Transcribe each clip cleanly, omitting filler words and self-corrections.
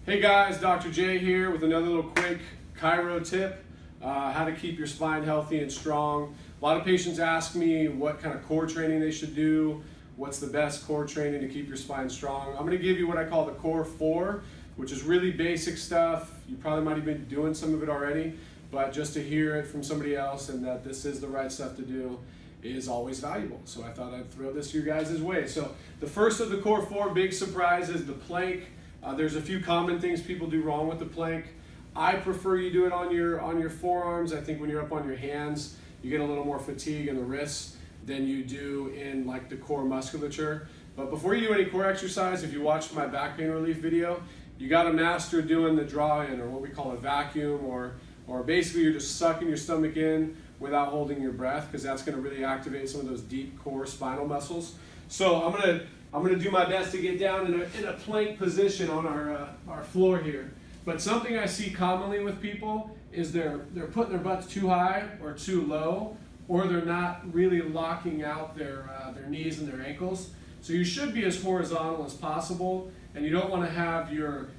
Hey guys, Dr. J here with another little quick chiro tip, how to keep your spine healthy and strong. A lot of patients ask me what kind of core training they should do, what's the best core training to keep your spine strong. I'm going to give you what I call the Core 4, which is really basic stuff. You probably might have been doing some of it already, but just to hear it from somebody else and that this is the right stuff to do is always valuable. So I thought I'd throw this your guys' way. So the first of the Core 4 big surprise is the plank. There's a few common things people do wrong with the plank. I prefer you do it on your forearms. I think when you're up on your hands, you get a little more fatigue in the wrists than you do in like the core musculature. But before you do any core exercise, if you watched my back pain relief video, you got to master doing the draw-in, or what we call a vacuum, or basically you're just sucking your stomach in without holding your breath, because that's going to really activate some of those deep core spinal muscles. So I'm gonna do my best to get down in a plank position on our floor here. But something I see commonly with people is they're putting their butts too high or too low, or they're not really locking out their knees and their ankles. So you should be as horizontal as possible, and you don't want to have your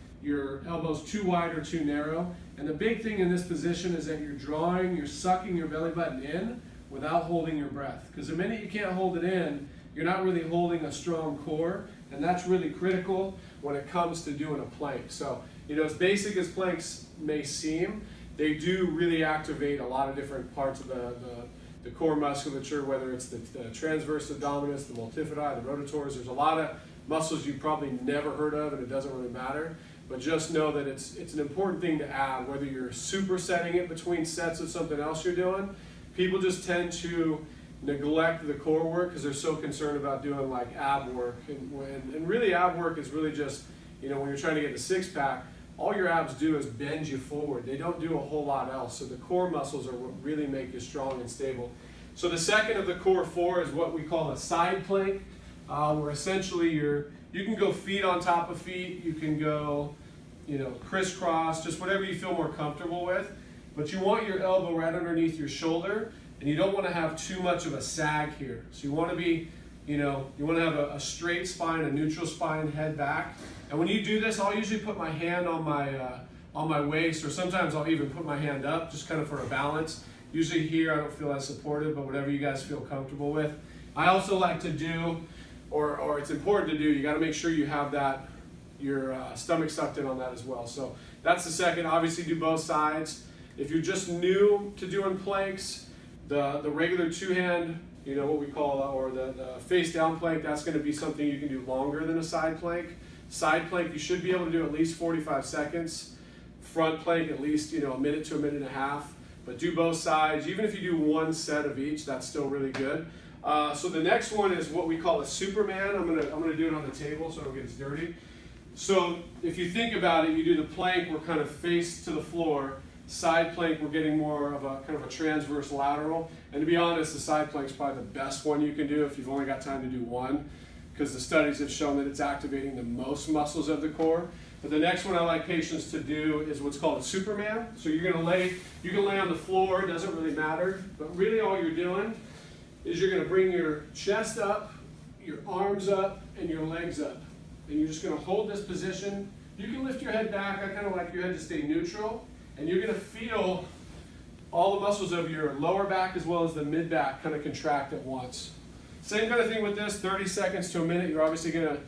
elbows too wide or too narrow. And the big thing in this position is that you're sucking your belly button in without holding your breath. Because the minute you can't hold it in, you're not really holding a strong core, and that's really critical when it comes to doing a plank. So, as basic as planks may seem, they do really activate a lot of different parts of the core musculature, whether it's the transverse abdominis, the multifidi, the rotatories. There's a lot of muscles you've probably never heard of, and it doesn't really matter. But just know that it's an important thing to add, whether you're supersetting it between sets of something else you're doing. People just tend to neglect the core work because they're so concerned about doing like ab work, and really ab work is really just, when you're trying to get the six-pack, all your abs do is bend you forward. They don't do a whole lot else. So the core muscles are what really make you strong and stable. So the second of the Core 4 is what we call a side plank, where essentially you can go feet on top of feet, you can go crisscross, just whatever you feel more comfortable with, but you want your elbow right underneath your shoulder. And you don't want to have too much of a sag here. So you want to be, you want to have a straight spine, a neutral spine, head back. And when you do this, I'll usually put my hand on my waist, or sometimes I'll even put my hand up, just kind of for a balance. Usually here I don't feel as supported, but whatever you guys feel comfortable with. I also like to do, or it's important to do, you got to make sure you have your stomach sucked in on that as well. So that's the second. Obviously do both sides. If you're just new to doing planks, the regular two-hand, what we call, or the face-down plank, that's going to be something you can do longer than a side plank. Side plank, you should be able to do at least 45 seconds. Front plank, at least, a minute to a minute and a half. But do both sides. Even if you do one set of each, that's still really good. So the next one is what we call a Superman. I'm gonna do it on the table so I don't get as dirty. So if you think about it, you do the plank, we're kind of face to the floor. Side plank, we're getting more of a kind of a transverse lateral. And to be honest, the side plank is probably the best one you can do if you've only got time to do one, because the studies have shown that it's activating the most muscles of the core. But the next one I like patients to do is what's called a Superman. So you can lay on the floor, it doesn't really matter, but really all you're doing is you're gonna bring your chest up, your arms up, and your legs up. And you're just gonna hold this position. You can lift your head back. I kind of like your head to stay neutral. And you're going to feel all the muscles of your lower back as well as the mid back kind of contract at once. Same kind of thing with this, 30 seconds to a minute. You're obviously going to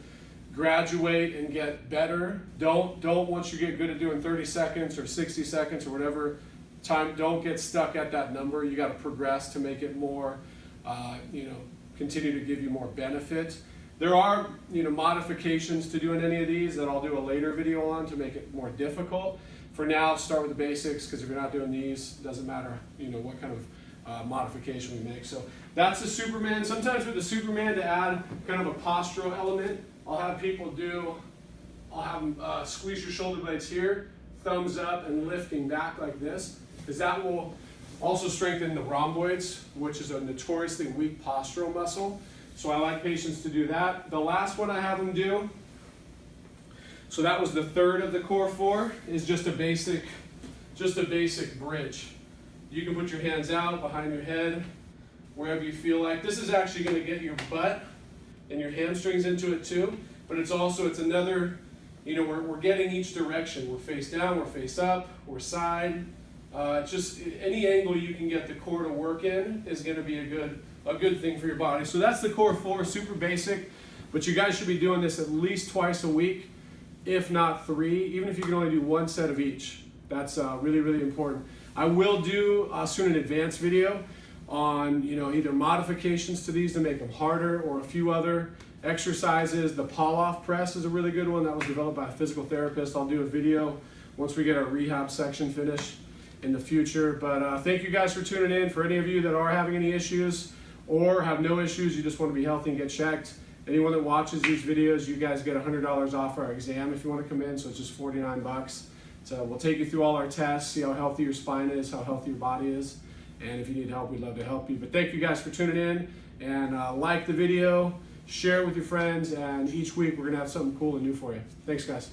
graduate and get better. Don't once you get good at doing 30 seconds or 60 seconds or whatever time, don't get stuck at that number. You got to progress to make it more, continue to give you more benefit. There are, modifications to doing any of these that I'll do a later video on to make it more difficult. For now, start with the basics, because if you're not doing these, it doesn't matter, what kind of modification we make. So that's the Superman. Sometimes with the Superman, to add kind of a postural element, I'll have them squeeze your shoulder blades here, thumbs up, and lifting back like this, because that will also strengthen the rhomboids, which is a notoriously weak postural muscle. So I like patients to do that. The last one I have them do, so that was the third of the Core 4, is just a basic bridge. You can put your hands out behind your head, wherever you feel like. This is actually going to get your butt and your hamstrings into it too, but it's another you know, we're getting each direction. We're face down, we're face up, we're side. Just any angle you can get the core to work in is going to be a good thing for your body. So that's the core 4, super basic, but you guys should be doing this at least twice a week, if not 3, even if you can only do 1 set of each. That's really, really important. I will do soon an advanced video on, you know, either modifications to these to make them harder or a few other exercises. The pull-off press is a really good one that was developed by a physical therapist. I'll do a video once we get our rehab section finished in the future. But thank you guys for tuning in. For any of you that are having any issues or have no issues, you just want to be healthy and get checked, anyone that watches these videos, you guys get $100 off our exam if you want to come in, so it's just 49 bucks. So we'll take you through all our tests, see how healthy your spine is, how healthy your body is, and if you need help, we'd love to help you. But thank you guys for tuning in, and like the video, share it with your friends, and each week we're going to have something cool and new for you. Thanks, guys.